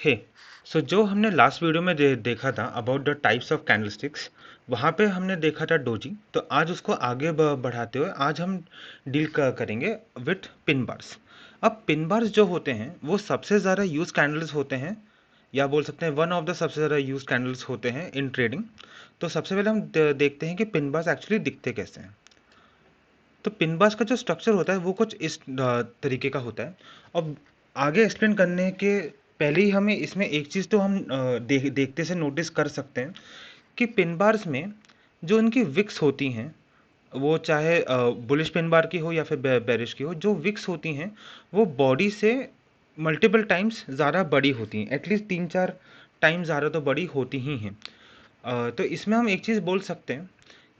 हे सो जो हमने last video में देखा था about the types of candlesticks, वहाँ पे हमने देखा था डोजी। तो आज उसको आगे बढ़ाते हुए आज हम डील करेंगे विथ पिन बार्स। अब पिन बार्स जो होते हैं वो सबसे ज़्यादा यूज कैंडल्स होते हैं, या बोल सकते हैं वन ऑफ द सबसे ज़्यादा यूज कैंडल्स होते हैं इन ट्रेडिंग। तो सबसे पहले हम देखते हैं कि पिन बार्स एक्चुअली दिखते कैसे हैं। तो पिन बार्स का जो स्ट्रक्चर होता है वो कुछ इस तरीके का होता है। अब आगे एक्सप्लेन करने के पहले ही हमें इसमें एक चीज़ तो हम देखते से नोटिस कर सकते हैं कि पिन बार्स में जो इनकी विक्स होती हैं, वो चाहे बुलिश पिन बार की हो या फिर बेरिश की हो, जो विक्स होती हैं वो बॉडी से मल्टीपल टाइम्स ज़्यादा बड़ी होती हैं, एटलीस्ट 3-4 टाइम ज़्यादा तो बड़ी होती ही हैं। तो इसमें हम एक चीज़ बोल सकते हैं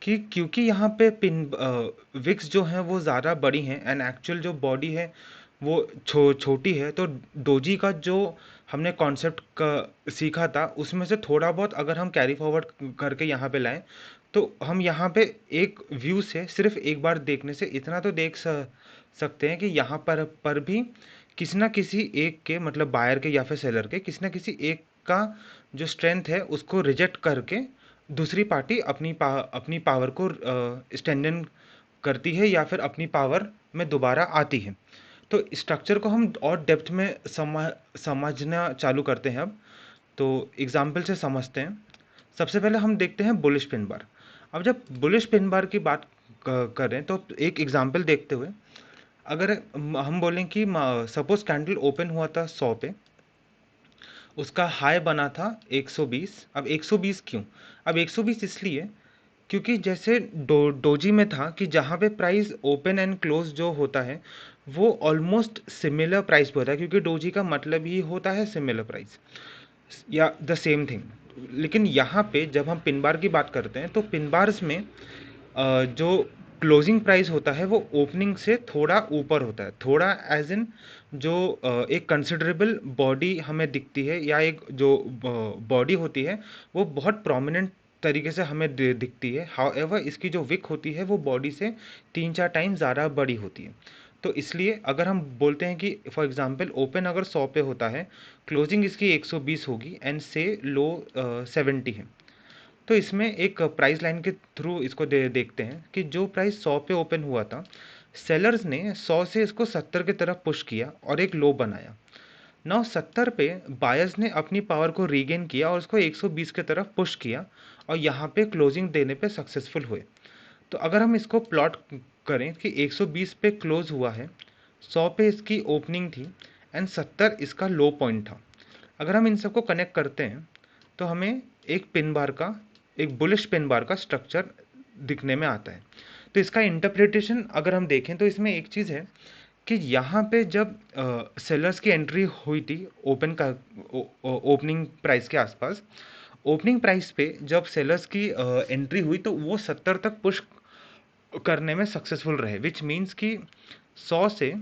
कि क्योंकि यहाँ पे पिन विक्स जो हैं वो ज़्यादा बड़ी हैं एंड एक्चुअल जो बॉडी है वो छोटी है, तो डोजी का जो हमने कॉन्सेप्ट का सीखा था उसमें से थोड़ा बहुत अगर हम कैरी फॉरवर्ड करके यहाँ पे लाएं, तो हम यहाँ पे एक व्यू से सिर्फ एक बार देखने से इतना तो देख सकते हैं कि यहाँ पर भी किसी ना किसी एक के, मतलब बायर के या फिर सेलर के, किसी ना किसी एक का जो स्ट्रेंथ है उसको रिजेक्ट करके दूसरी पार्टी अपनी पावर को स्टैंड करती है या फिर अपनी पावर में दोबारा आती है। तो स्ट्रक्चर को हम और डेप्थ में समझना चालू करते हैं अब। तो एग्जाम्पल से समझते हैं। सबसे पहले हम देखते हैं बुलिश पिन बार। अब जब बुलिश पिन बार की बात करें तो एक एग्जाम्पल देखते हुए अगर हम बोलें कि सपोज कैंडल ओपन हुआ था 100 पे, उसका हाई बना था 120। अब 120 क्यों? अब 120 इसलिए क्योंकि जैसे डोजी में था कि जहाँ पे प्राइस ओपन एंड क्लोज जो होता है वो ऑलमोस्ट सिमिलर प्राइस पे होता है, क्योंकि डोजी का मतलब ही होता है सिमिलर प्राइस या द सेम थिंग। लेकिन यहाँ पे जब हम पिन बार की बात करते हैं तो पिन बार्स में जो क्लोजिंग प्राइस होता है वो ओपनिंग से थोड़ा ऊपर होता है। थोड़ा एज इन जो एक कंसिडरेबल बॉडी हमें दिखती है या एक जो बॉडी होती है वो बहुत प्रोमिनेंट तरीके से हमें दिखती है। हाउएवर इसकी जो विक होती है वो बॉडी से 3-4 टाइम ज़्यादा बड़ी होती है। तो इसलिए अगर हम बोलते हैं कि फॉर एग्जांपल ओपन अगर 100 पे होता है, क्लोजिंग इसकी 120 होगी एंड से लो 70 है। तो इसमें एक प्राइस लाइन के थ्रू इसको देखते हैं कि जो प्राइस 100 पे ओपन हुआ था, सेलर्स ने 100 से इसको 70 की तरफ पुश किया और एक लो बनाया। नाउ 70 पे बायर्स ने अपनी पावर को रीगेन किया और उसको 120 की तरफ पुश किया और यहाँ पे क्लोजिंग देने पे सक्सेसफुल हुए। तो अगर हम इसको प्लॉट करें कि 120 पे क्लोज हुआ है, 100 पे इसकी ओपनिंग थी एंड 70 इसका लो पॉइंट था। अगर हम इन सबको कनेक्ट करते हैं तो हमें एक पिन बार का, एक बुलिश पिन बार का स्ट्रक्चर दिखने में आता है। तो इसका इंटरप्रिटेशन अगर हम देखें तो इसमें एक चीज़ है कि यहाँ पे जब सेलर्स की एंट्री हुई थी ओपनिंग प्राइस के आसपास, ओपनिंग प्राइस पे जब सेलर्स की एंट्री हुई तो वो 70 तक पुश करने में सक्सेसफुल रहे, विच मीन्स कि 100 से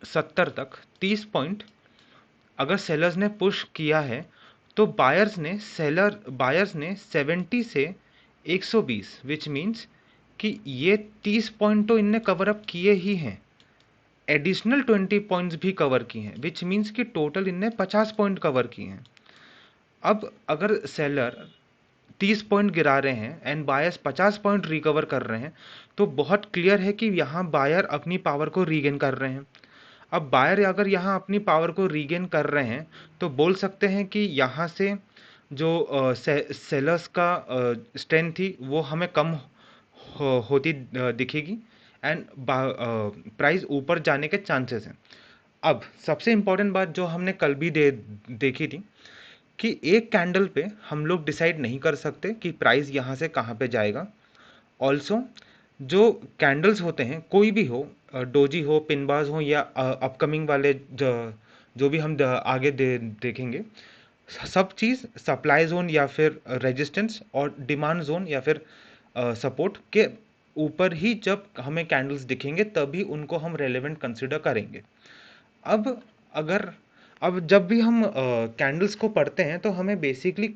70 तक 30 पॉइंट अगर सेलर्स ने पुश किया है तो बायर्स ने 70 से 120, विच मीन्स कि ये 30 पॉइंट तो इनने कवर अप किए ही हैं, एडिशनल 20 पॉइंट्स भी कवर किए हैं, विच मीन्स कि टोटल इनने 50 पॉइंट कवर किए हैं। अब अगर सेलर 30 पॉइंट गिरा रहे हैं एंड बायर्स 50 पॉइंट रिकवर कर रहे हैं, तो बहुत क्लियर है कि यहाँ बायर अपनी पावर को रीगेन कर रहे हैं। अब बायर अगर यहाँ अपनी पावर को रीगेन कर रहे हैं तो बोल सकते हैं कि यहाँ से जो सेलर्स का स्ट्रेंथ थी वो हमें कम होती दिखेगी एंड प्राइस ऊपर जाने के चांसेस हैं। अब सबसे इम्पोर्टेंट बात जो हमने कल भी देखी थी कि एक कैंडल पे हम लोग डिसाइड नहीं कर सकते कि प्राइस यहाँ से कहाँ पे जाएगा। ऑल्सो जो कैंडल्स होते हैं कोई भी हो, डोजी हो, पिनबाज हो या अपकमिंग वाले जो भी हम आगे देखेंगे, सब चीज़ सप्लाई जोन या फिर रेजिस्टेंस और डिमांड जोन या फिर सपोर्ट के ऊपर ही जब हमें कैंडल्स दिखेंगे तभी उनको हम रेलेवेंट कंसिडर करेंगे। अब अगर अब जब भी हम कैंडल्स को पढ़ते हैं तो हमें बेसिकली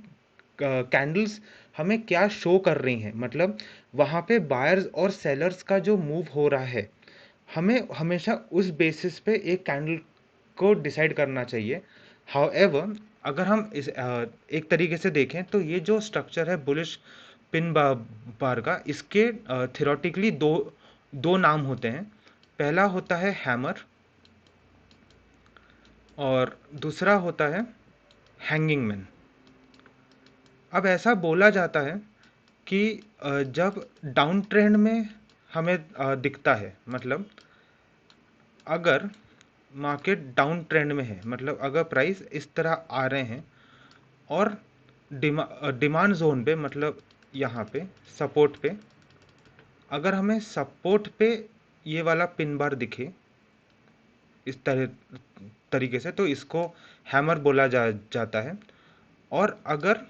कैंडल्स हमें क्या शो कर रही हैं, मतलब वहाँ पे बायर्स और सेलर्स का जो मूव हो रहा है, हमें हमेशा उस बेसिस पे एक कैंडल को डिसाइड करना चाहिए। हाउएवर अगर हम इस एक तरीके से देखें तो ये जो स्ट्रक्चर है बुलिश पिन बार का, इसके थियोरेटिकली दो दो नाम होते हैं। पहला होता है हैमर और दूसरा होता है हैंगिंग मैन। अब ऐसा बोला जाता है कि जब डाउन ट्रेंड में हमें दिखता है, मतलब अगर मार्केट डाउन ट्रेंड में है, मतलब अगर प्राइस इस तरह आ रहे हैं और डिमांड जोन पे, मतलब यहाँ पे सपोर्ट पे, अगर हमें सपोर्ट पे ये वाला पिन बार दिखे इस तरीके से, तो इसको हैमर बोला जाता है। और अगर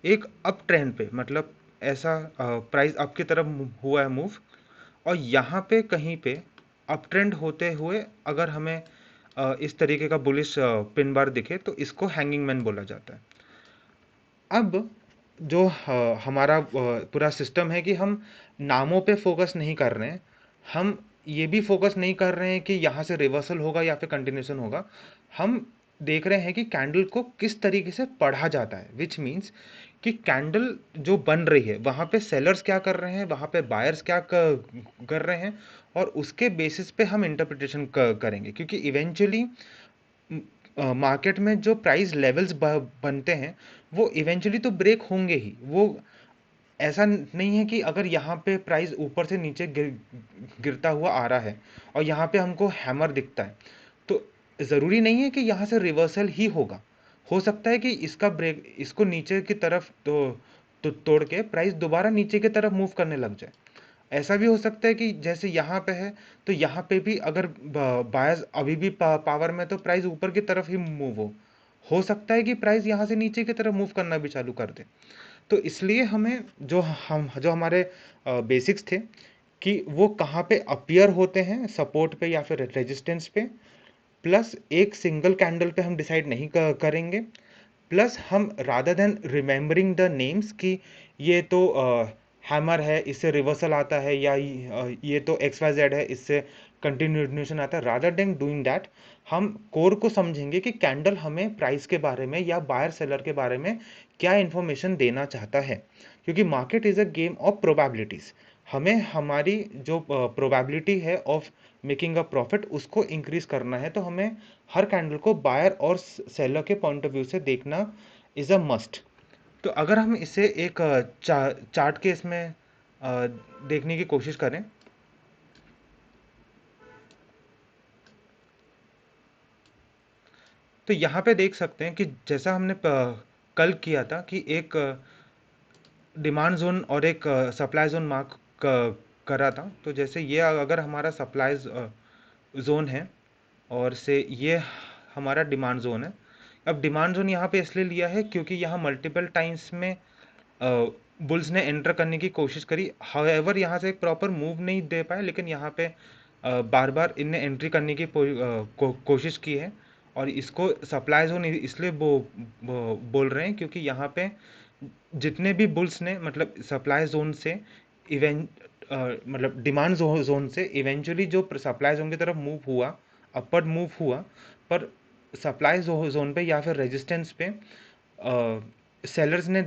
एक अप ट्रेंड पे, मतलब ऐसा प्राइस अप की तरफ हुआ है मूव, और यहाँ पे कहीं पे अप ट्रेंड होते हुए अगर हमें इस तरीके का बुलिश पिन बार दिखे, तो इसको हैंगिंग मैन बोला जाता है। अब जो हमारा पूरा सिस्टम है कि हम नामों पे फोकस नहीं कर रहे हैं, हम ये भी फोकस नहीं कर रहे हैं कि यहाँ से रिवर्सल होगा या फिर कंटिन्यूशन होगा। हम देख रहे हैं कि कैंडल को किस तरीके से पढ़ा जाता है, विच मीन्स कि कैंडल जो बन रही है वहाँ पे सेलर्स क्या कर रहे हैं, वहाँ पे बायर्स क्या कर रहे हैं, और उसके बेसिस पे हम इंटरप्रिटेशन करेंगे। क्योंकि इवेंचुअली मार्केट में जो प्राइस लेवल्स बनते हैं वो इवेंचुअली तो ब्रेक होंगे ही। वो ऐसा नहीं है कि अगर यहाँ पे प्राइस ऊपर से नीचे गिरता हुआ आ रहा है और यहाँ पे हमको हैमर दिखता है, तो ज़रूरी नहीं है कि यहाँ से रिवर्सल ही होगा। हो सकता है कि इसका ब्रेक, इसको नीचे की तरफ तो तोड़ के प्राइस दोबारा नीचे की तरफ मूव करने लग जाए। ऐसा भी हो सकता है कि जैसे यहाँ पे है, तो यहाँ पे भी अगर बायर्स अभी भी पावर में, तो प्राइस ऊपर की तरफ ही मूव हो सकता है कि प्राइस यहाँ से नीचे की तरफ मूव करना भी चालू कर दे। तो इसलिए हमें जो हमारे बेसिक्स थे कि वो कहाँ पे अपीयर होते हैं, सपोर्ट पे या फिर रेजिस्टेंस पे, प्लस एक सिंगल कैंडल पे हम डिसाइड नहीं करेंगे, प्लस हम rather than remembering the names कि ये तो हैमर है इससे रिवर्सल आता है, या ये तो एक्स वाई जेड है इससे कंटिन्यूशन आता है, रादर देन डूइंग दैट हम कोर को समझेंगे कि कैंडल हमें प्राइस के बारे में या बायर सेलर के बारे में क्या इंफॉर्मेशन देना चाहता है। क्योंकि market is a game of probabilities. हमें हमारी जो प्रोबेबिलिटी है ऑफ मेकिंग अ प्रॉफिट उसको इंक्रीज करना है, तो हमें हर कैंडल को बायर और सेलर के पॉइंट ऑफ व्यू से देखना इज अ मस्ट। तो अगर हम इसे एक चार्ट के इसमें देखने की कोशिश करें, तो यहाँ पे देख सकते हैं कि जैसा हमने कल किया था कि एक डिमांड जोन और एक सप्लाई जोन मार्क करा था। तो जैसे ये अगर हमारा सप्लाई जोन है और से ये हमारा डिमांड जोन है। अब डिमांड जोन यहाँ पे इसलिए लिया है क्योंकि यहाँ मल्टीपल टाइम्स में बुल्स ने एंटर करने की कोशिश करी, हाउएवर यहाँ से एक प्रॉपर मूव नहीं दे पाए, लेकिन यहाँ पे बार बार इनने एंट्री करने की कोशिश की है। और इसको सप्लाई जोन इसलिए बोल रहे हैं क्योंकि यहाँ पे जितने भी बुल्स ने, मतलब सप्लाई जोन से इवेंट मतलब डिमांड जोन से इवेंचुअली जो सप्लाई जोन की तरफ मूव हुआ, अपवर्ड मूव हुआ, पर सप्लाई जोन पे या फिर रेजिस्टेंस पे सेलर्स ने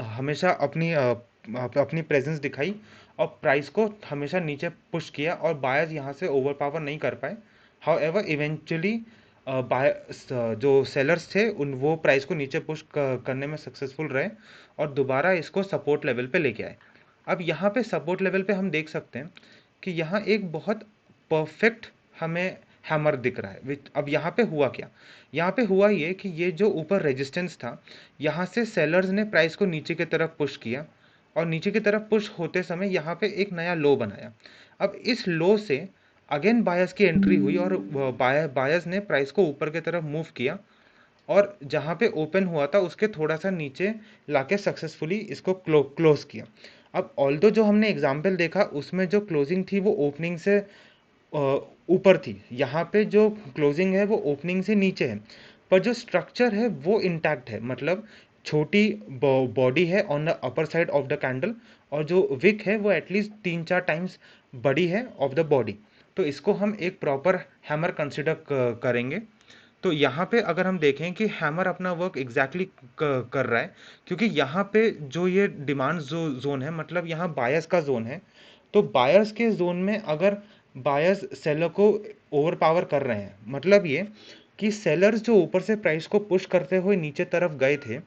हमेशा अपनी प्रेजेंस दिखाई और प्राइस को हमेशा नीचे पुश किया, और बायर्स यहाँ से ओवर पावर नहीं कर पाए। हाउ एवर इवेंचुअली जो सेलर्स थे उन वो प्राइस को नीचे पुश करने में सक्सेसफुल रहे और दोबारा इसको सपोर्ट लेवल पे लेके आए। अब यहाँ पे सपोर्ट लेवल पे हम देख सकते हैं कि यहाँ एक बहुत परफेक्ट हमें हैमर दिख रहा है। अब यहाँ पे हुआ क्या, यहाँ पे हुआ ये कि ये जो ऊपर रेजिस्टेंस था, यहाँ से सेलर्स ने प्राइस को नीचे की तरफ पुश किया, और नीचे की तरफ पुश होते समय यहाँ पे एक नया लो बनाया। अब इस लो से अगेन बायर्स की एंट्री हुई और बायर्स ने प्राइस को ऊपर की तरफ मूव किया, और जहाँ पे ओपन हुआ था उसके थोड़ा सा नीचे लाके सक्सेसफुली इसको क्लोज किया। अब ऑल्दो जो हमने एग्जाम्पल देखा उसमें जो क्लोजिंग थी वो ओपनिंग से ऊपर थी, यहाँ पे जो क्लोजिंग है वो ओपनिंग से नीचे है, पर जो स्ट्रक्चर है वो इंटैक्ट है। मतलब छोटी बॉडी है on the upper side of the candle, और जो विक है वो एटलीस्ट 3-4 टाइम्स बड़ी है ऑफ द बॉडी। तो इसको हम एक प्रॉपर हैमर कंसिडर करेंगे। तो यहाँ पे अगर हम देखें कि हैमर अपना वर्क एग्जैक्टली कर रहा है, क्योंकि यहाँ पे जो ये डिमांड जोन है, मतलब यहाँ बायर्स का जोन है। तो बायर्स के जोन में अगर बायर्स सेलर को ओवर पावर कर रहे हैं, मतलब ये कि सेलर्स जो ऊपर से प्राइस को पुश करते हुए नीचे तरफ गए थे,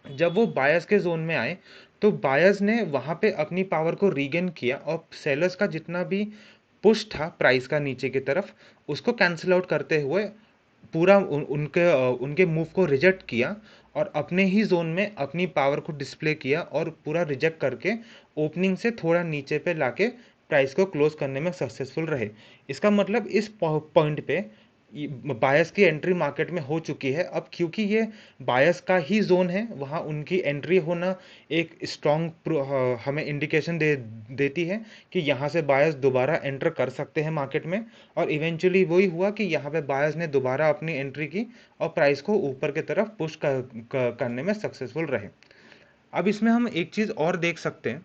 जब वो बायर्स के जोन में आए तो बायर्स ने वहां पे अपनी पावर को रीगेन किया और सेलर्स का जितना भी पुश था प्राइस का नीचे की तरफ, उसको कैंसिल आउट करते हुए पूरा उनके मूव को रिजेक्ट किया और अपने ही जोन में अपनी पावर को डिस्प्ले किया और पूरा रिजेक्ट करके ओपनिंग से थोड़ा नीचे पे लाके प्राइस को क्लोज करने में सक्सेसफुल रहे। इसका मतलब इस पॉइंट पे बायस की एंट्री मार्केट में हो चुकी है। अब क्योंकि ये बायस का ही जोन है, वहाँ उनकी एंट्री होना एक स्ट्रॉन्ग हमें इंडिकेशन देती है कि यहाँ से बायस दोबारा एंटर कर सकते हैं मार्केट में। और इवेंचुअली वही हुआ कि यहाँ पे बायस ने दोबारा अपनी एंट्री की और प्राइस को ऊपर की तरफ पुश करने में सक्सेसफुल रहे। अब इसमें हम एक चीज़ और देख सकते हैं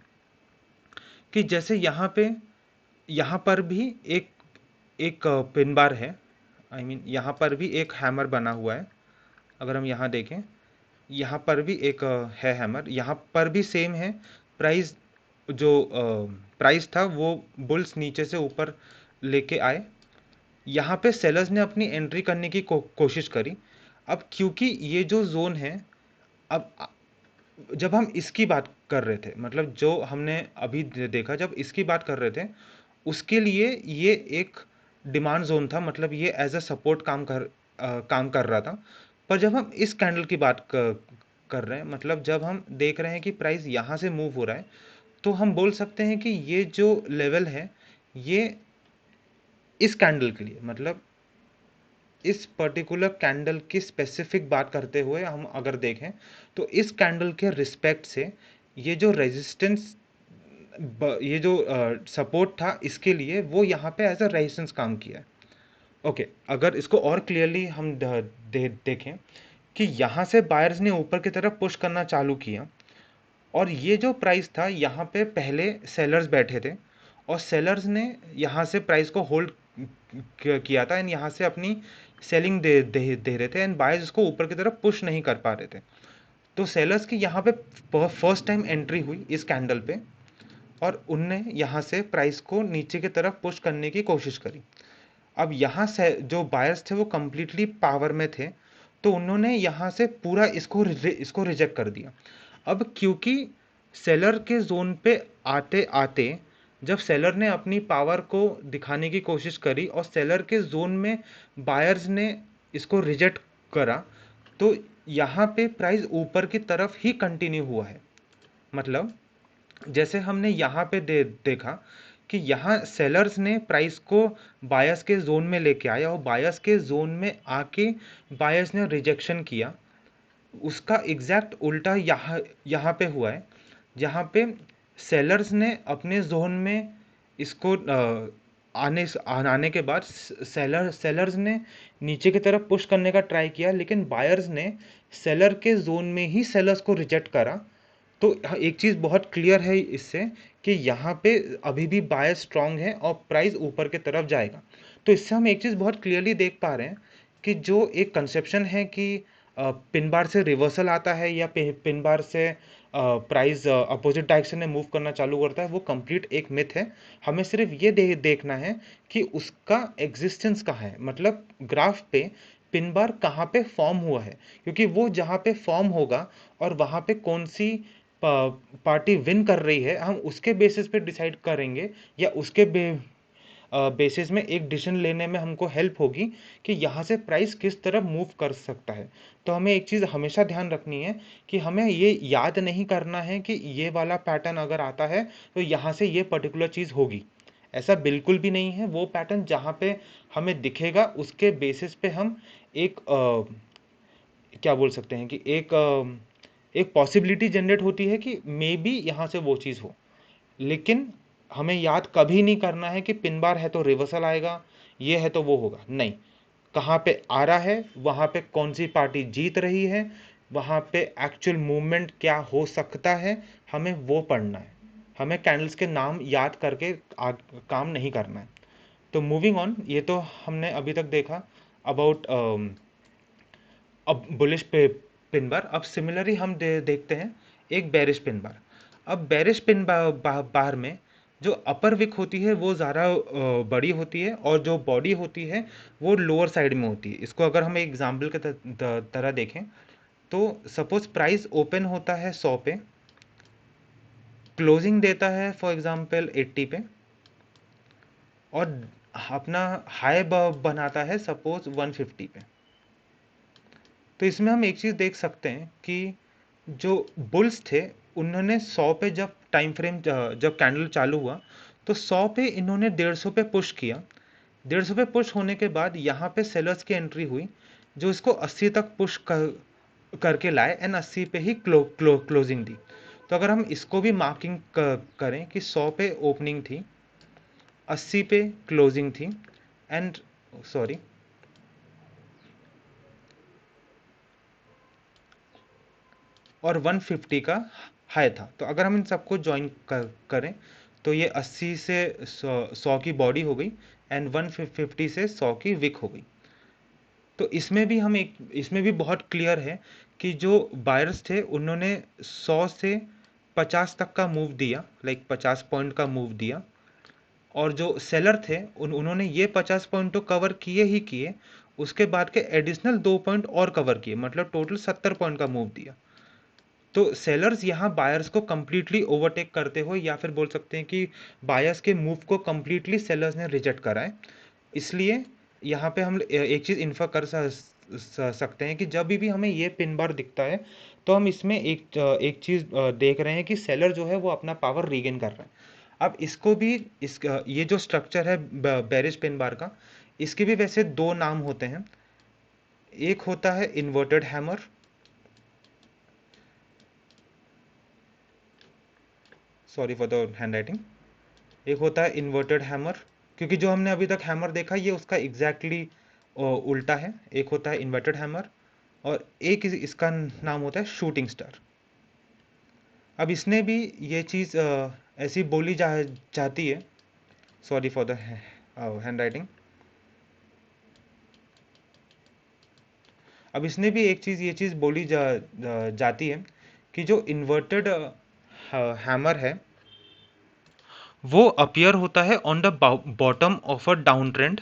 कि जैसे यहाँ पर भी एक एक पिन बार है, आई मीन यहाँ पर भी एक हैमर बना हुआ है। अगर हम यहाँ देखें, यहाँ पर भी एक है हैमर, यहाँ पर भी सेम है। प्राइस जो प्राइस था वो बुल्स नीचे से ऊपर लेके आए, यहाँ पे सेलर्स ने अपनी एंट्री करने की कोशिश करी। अब क्योंकि ये जो जोन है, अब जब हम इसकी बात कर रहे थे, मतलब जो हमने अभी देखा, जब इसकी बात कर रहे थे, उसके लिए ये एक डिमांड जोन था, मतलब ये एज अ सपोर्ट काम कर रहा था। पर जब हम इस कैंडल की बात कर रहे हैं, मतलब जब हम देख रहे हैं कि प्राइस यहाँ से मूव हो रहा है, तो हम बोल सकते हैं कि ये जो लेवल है, ये इस कैंडल के लिए, मतलब इस पर्टिकुलर कैंडल की स्पेसिफिक बात करते हुए हम अगर देखें, तो इस कैंडल के रिस्पेक्ट से ये जो रेजिस्टेंस, ये जो सपोर्ट था इसके लिए, वो यहाँ पे एज अ रेजिस्टेंस काम किया है। ओके, अगर इसको और क्लियरली हम देखें कि यहाँ से बायर्स ने ऊपर की तरफ पुश करना चालू किया और ये जो प्राइस था, यहाँ पे पहले सेलर्स बैठे थे और सेलर्स ने यहाँ से प्राइस को होल्ड किया था एंड यहाँ से अपनी सेलिंग दे रहे थे एंड बायर्स इसको ऊपर की तरफ पुश नहीं कर पा रहे थे। तो सेलर्स की यहाँ पे फर्स्ट टाइम एंट्री हुई इस कैंडल पे और उनने यहाँ से प्राइस को नीचे की तरफ पुश करने की कोशिश करी। अब यहाँ से जो बायर्स थे वो कम्प्लीटली पावर में थे, तो उन्होंने यहाँ से पूरा इसको रिजेक्ट कर दिया। अब क्योंकि सेलर के जोन पे आते आते जब सेलर ने अपनी पावर को दिखाने की कोशिश करी और सेलर के जोन में बायर्स ने इसको रिजेक्ट करा, तो यहाँ पे प्राइस ऊपर की तरफ ही कंटिन्यू हुआ है। मतलब जैसे हमने यहाँ पे देखा कि यहाँ सेलर्स ने प्राइस को बायर्स के जोन में लेके आया और बायर्स के जोन में आके बायर्स ने रिजेक्शन किया। उसका एग्जैक्ट उल्टा यहाँ पे हुआ है, जहाँ पे सेलर्स ने अपने जोन में इसको आने के बाद सेलर्स ने नीचे की तरफ पुश करने का ट्राई किया, लेकिन बायर्स ने सेलर के जोन में ही सेलर्स को रिजेक्ट करा। तो एक चीज़ बहुत क्लियर है इससे कि यहाँ पे अभी भी बायर्स स्ट्रांग है और प्राइस ऊपर की तरफ जाएगा। तो इससे हम एक चीज़ बहुत क्लियरली देख पा रहे हैं कि जो एक कंसेप्शन है कि पिन बार से रिवर्सल आता है या पिन बार से प्राइस अपोजिट डायरेक्शन में मूव करना चालू करता है, वो कंप्लीट एक मिथ है। हमें सिर्फ ये देखना है कि उसका एग्जिस्टेंस कहाँ है, मतलब ग्राफ पे पिन बार कहाँ पे फॉर्म हुआ है, क्योंकि वो जहाँ पे फॉर्म होगा और वहाँ पे कौन सी पार्टी विन कर रही है, हम उसके बेसिस पे डिसाइड करेंगे या उसके बेसिस में एक डिसीजन लेने में हमको हेल्प होगी कि यहाँ से प्राइस किस तरफ मूव कर सकता है। तो हमें एक चीज़ हमेशा ध्यान रखनी है कि हमें ये याद नहीं करना है कि ये वाला पैटर्न अगर आता है तो यहाँ से ये पर्टिकुलर चीज़ होगी। ऐसा बिल्कुल भी नहीं है। वो पैटर्न जहाँ पे हमें दिखेगा उसके बेसिस पे हम एक क्या बोल सकते हैं कि एक पॉसिबिलिटी जनरेट होती है कि मे बी यहाँ से वो चीज़ हो। लेकिन हमें याद कभी नहीं करना है कि पिन बार है तो रिवर्सल आएगा, ये है तो वो होगा, नहीं। कहाँ पे आ रहा है, वहाँ पे कौन सी पार्टी जीत रही है, वहाँ पे एक्चुअल मूवमेंट क्या हो सकता है, हमें वो पढ़ना है। हमें कैंडल्स के नाम याद करके काम नहीं करना है। तो मूविंग ऑन, ये तो हमने अभी तक देखा अबाउट अब बुलिश पे पिन बार। अब सिमिलरली हम देखते हैं एक बेरिश पिन बार। अब बेरिश पिन बार में जो अपर विक होती है वो ज़्यादा बड़ी होती है, और जो बॉडी होती है वो लोअर साइड में होती है। इसको अगर हम एक एग्जाम्पल के तरह देखें तो सपोज प्राइस ओपन होता है 100 पे, क्लोजिंग देता है फॉर एग्जांपल 80 पे, और अपना हाई बनाता है सपोज 150 पे। तो इसमें हम एक चीज़ देख सकते हैं कि जो बुल्स थे उन्होंने 100 पे जब टाइम फ्रेम जब कैंडल चालू हुआ तो 100 पे इन्होंने 150 पे पुश किया। 150 पे पुश होने के बाद यहाँ पे सेलर्स की एंट्री हुई जो इसको 80 तक पुश करके लाए, एंड 80 पे ही क्लोजिंग दी। तो अगर हम इसको भी मार्किंग करें कि 100 पे ओपनिंग थी, 80 पे क्लोजिंग थी, एंड सॉरी और 150 का हाई था। तो अगर हम इन सबको ज्वाइन करें तो ये 80 से 100 की बॉडी हो गई, एंड 150 से 100 की विक हो गई। तो इसमें भी बहुत क्लियर है कि जो बायर्स थे उन्होंने 100 से 50 तक का मूव दिया, लाइक 50 पॉइंट का मूव दिया, और जो सेलर थे उन्होंने ये 50 पॉइंट तो कवर किए ही किए, उसके बाद के एडिशनल 2 पॉइंट और कवर किए, मतलब टोटल 70 पॉइंट का मूव दिया। तो सेलर्स यहाँ बायर्स को कंप्लीटली ओवरटेक करते हुए, या फिर बोल सकते हैं कि बायर्स के मूव को कंप्लीटली सेलर्स ने रिजेक्ट करा है। इसलिए यहाँ पे हम एक चीज़ इन्फर कर सकते हैं कि जब भी हमें ये पिन बार दिखता है तो हम इसमें एक चीज़ देख रहे हैं कि सेलर जो है वो अपना पावर रीगेन कर रहा है। अब इसको भी ये जो स्ट्रक्चर है बेरिश पिन बार का, इसके भी वैसे दो नाम होते हैं। एक होता है inverted hammer, sorry for the hand writing. एक होता है इन्वर्टेड हैमर, क्योंकि जो हमने अभी तक हैमर देखा ये उसका एग्जैक्टली उल्टा है। एक होता है इन्वर्टेड हैमर, और एक इसका नाम होता है शूटिंग स्टार। अब इसने भी ये चीज़ ऐसी बोली जाती है, sorry for the hand writing. अब इसने भी एक चीज़ ये चीज़ बोली जाती है कि जो इन्वर्टेड हैमर है वो अपीयर होता है on the bottom of a down trend.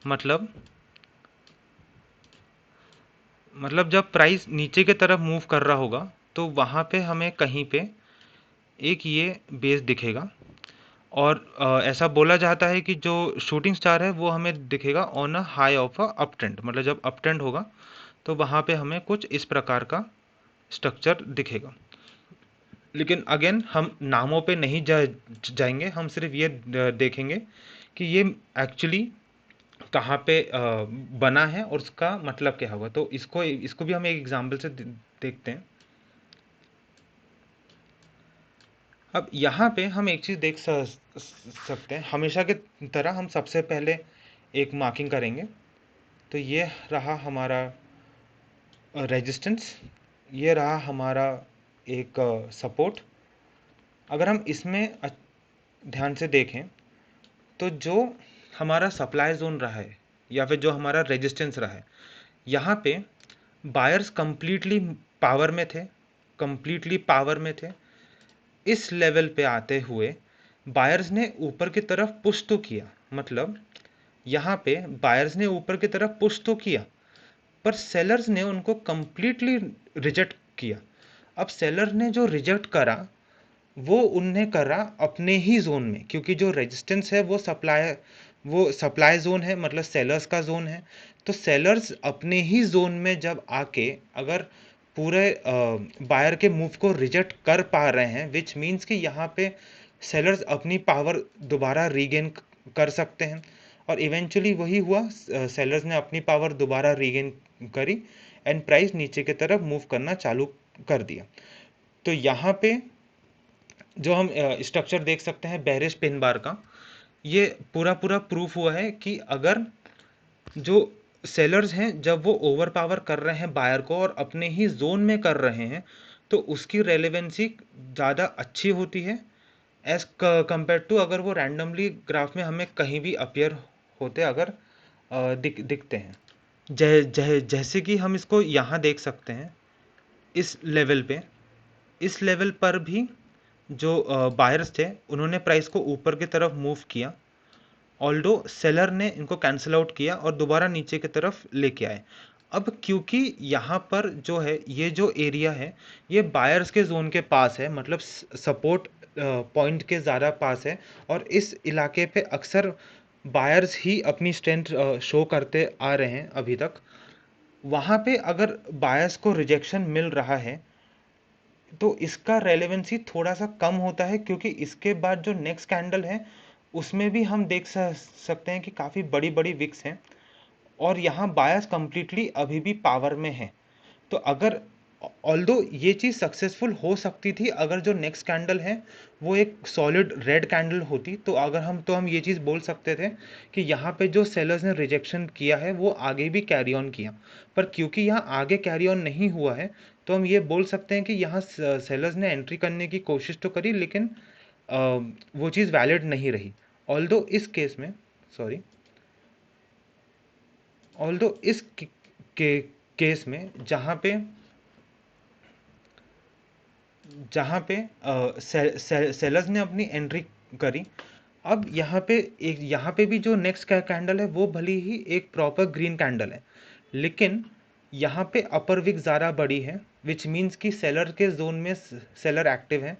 मतलब जब प्राइस नीचे की तरफ मूव कर रहा होगा तो वहाँ पे हमें कहीं पे एक ये बेस दिखेगा, और ऐसा बोला जाता है कि जो शूटिंग स्टार है वो हमें दिखेगा on a high of a up trend. मतलब जब अप ट्रेंड होगा तो वहाँ पे हमें कुछ इस प्रकार का स्ट्रक्चर दिखेगा। लेकिन अगेन हम नामों पे नहीं जाएंगे, हम सिर्फ ये देखेंगे कि ये एक्चुअली कहाँ पे बना है और उसका मतलब क्या होगा। तो इसको इसको भी हम एक एग्जांपल से देखते हैं। अब यहाँ पे हम एक चीज़ देख सकते हैं, हमेशा की तरह हम सबसे पहले एक मार्किंग करेंगे। तो ये रहा हमारा रेजिस्टेंस, ये रहा हमारा एक सपोर्ट। अगर हम इसमें ध्यान से देखें तो जो हमारा सप्लाई जोन रहा है या फिर जो हमारा रेजिस्टेंस रहा है, यहाँ पे बायर्स कंप्लीटली पावर में थे। इस लेवल पे आते हुए बायर्स ने ऊपर की तरफ पुश तो किया, मतलब यहाँ पे बायर्स ने ऊपर की तरफ पुश तो किया, पर सेलर्स ने उनको कंप्लीटली रिजेक्ट किया। अब सेलर ने जो रिजेक्ट करा वो उनने करा अपने ही जोन में, क्योंकि जो रेजिस्टेंस है वो सप्लाई जोन है, मतलब सेलर्स का जोन है। तो सेलर्स अपने ही जोन में जब आके अगर पूरे बायर के मूव को रिजेक्ट कर पा रहे हैं, विच मीन्स कि यहाँ पे सेलर्स अपनी पावर दोबारा रीगेन कर सकते हैं। और इवेंचुअली वही हुआ, सेलर्स ने अपनी पावर दोबारा रीगेन करी, एंड प्राइस नीचे की तरफ मूव करना चालू कर दिया। तो यहाँ पे जो हम स्ट्रक्चर देख सकते हैं बेरिश पिन बार का, ये पूरा पूरा प्रूफ हुआ है कि अगर जो सेलर्स हैं जब वो ओवर पावर कर रहे हैं बायर को और अपने ही जोन में कर रहे हैं, तो उसकी रेलेवेंसी ज़्यादा अच्छी होती है एज कंपेयर टू अगर वो रैंडमली ग्राफ में हमें कहीं भी अपीयर होते अगर दिखते हैं। जैसे कि हम इसको यहाँ देख सकते हैं, इस लेवल पे, इस लेवल पर भी जो बायर्स थे उन्होंने प्राइस को ऊपर की तरफ मूव किया, ऑल्दो सेलर ने इनको कैंसिल आउट किया और दोबारा नीचे की तरफ लेके आए। अब क्योंकि यहाँ पर जो है, ये जो एरिया है ये बायर्स के जोन के पास है, मतलब सपोर्ट पॉइंट के ज़्यादा पास है, और इस इलाके पे अक्सर बायर्स ही अपनी स्ट्रेंथ शो करते आ रहे हैं अभी तक। वहाँ पे अगर बायर्स को रिजेक्शन मिल रहा है तो इसका रेलेवेंसी थोड़ा सा कम होता है, क्योंकि इसके बाद जो नेक्स्ट कैंडल है उसमें भी हम देख सकते हैं कि काफ़ी बड़ी बड़ी विक्स हैं, और यहाँ बायर्स कंप्लीटली अभी भी पावर में है। तो अगर, ऑल्दो ये चीज़ सक्सेसफुल हो सकती थी अगर जो नेक्स्ट कैंडल है वो एक सॉलिड रेड कैंडल होती, तो अगर हम ये चीज़ बोल सकते थे कि यहाँ पे जो सेलर्स ने रिजेक्शन किया है वो आगे भी कैरी ऑन किया। पर क्योंकि यहाँ आगे कैरी ऑन नहीं हुआ है, तो हम ये बोल सकते हैं कि यहाँ सेलर्स ने एंट्री करने की कोशिश तो करी, लेकिन वो चीज़ वैलिड नहीं रही। ऑल्दो इस केस में, सॉरी, ऑल्दो इस केस में जहाँ पे सेलर्स ने अपनी एंट्री करी, अब यहाँ पे भी जो नेक्स्ट कैंडल है वो भली ही एक प्रॉपर ग्रीन कैंडल है, लेकिन यहाँ पे अपर विक ज़्यादा बड़ी है, विच मीन्स कि सेलर के जोन में सेलर एक्टिव है।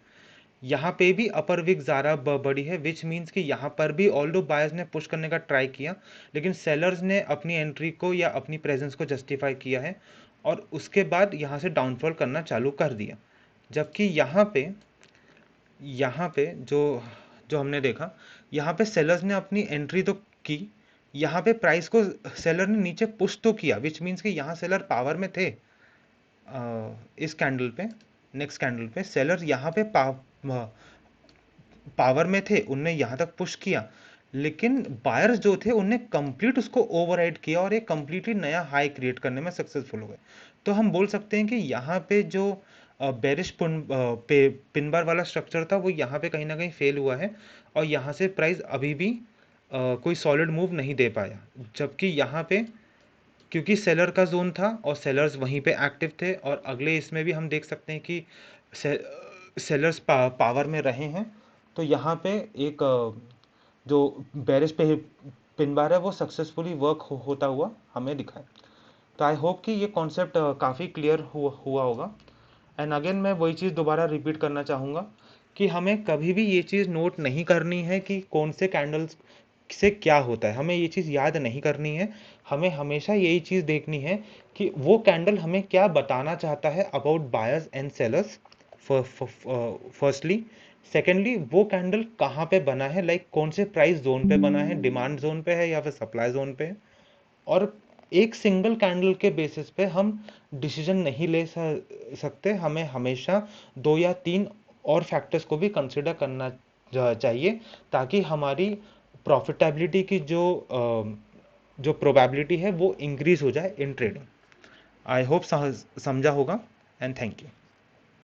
यहाँ पे भी अपर विक ज़्यादा बड़ी है, विच मीन्स कि यहाँ पर भी ऑल्दो बायर्स ने पुश करने का ट्राई किया, लेकिन सेलर्स ने अपनी एंट्री को या अपनी प्रेजेंस को जस्टिफाई किया है, और उसके बाद यहाँ से डाउनफॉल करना चालू कर दिया। जबकि यहाँ पे जो जो हमने देखा, यहाँ पे सेलर्स ने अपनी एंट्री तो की, यहाँ पे प्राइस को सेलर ने नीचे पुश तो किया, विच मीन्स कि यहाँ सेलर पावर में थे। इस कैंडल पे, नेक्स्ट कैंडल पे सेलर यहाँ पे पावर में थे, उनने यहाँ तक पुश किया, लेकिन बायर्स जो थे उनने कंप्लीट उसको ओवरराइड किया और एक कंप्लीटली नया हाई क्रिएट करने में सक्सेसफुल हो गए। तो हम बोल सकते हैं कि यहाँ पे जो बेरिश पिन बार वाला स्ट्रक्चर था वो यहाँ पे कहीं ना कहीं फेल हुआ है, और यहाँ से प्राइस अभी भी कोई सॉलिड मूव नहीं दे पाया। जबकि यहाँ पे क्योंकि सेलर का जोन था और सेलर्स वहीं पे एक्टिव थे, और अगले इसमें भी हम देख सकते हैं कि सेलर्स पावर में रहे हैं, तो यहाँ पे एक जो बेरिश पे पिन बार है वो सक्सेसफुली वर्क होता हुआ हमें दिखा है। तो आई होप कि ये कॉन्सेप्ट काफ़ी क्लियर हुआ होगा। एंड अगेन मैं वही चीज़ दोबारा रिपीट करना चाहूँगा कि हमें कभी भी ये चीज़ नोट नहीं करनी है कि कौन से कैंडल्स से क्या होता है, हमें ये चीज़ याद नहीं करनी है। हमें हमेशा यही चीज़ देखनी है कि वो कैंडल हमें क्या बताना चाहता है about buyers and sellers, firstly. Secondly, वो कैंडल कहाँ पे बना है, लाइक कौन से प्राइस जोन पे बना है, डिमांड जोन पे है या फिर सप्लाई जोन पे है। और एक सिंगल कैंडल के बेसिस पे हम डिसीजन नहीं ले सकते, हमें हमेशा 2 या 3 और फैक्टर्स को भी कंसिडर करना चाहिए, ताकि हमारी प्रॉफिटेबिलिटी की जो प्रोबेबिलिटी है वो इंक्रीज हो जाए इन ट्रेडिंग। आई होप समझा होगा, एंड थैंक यू।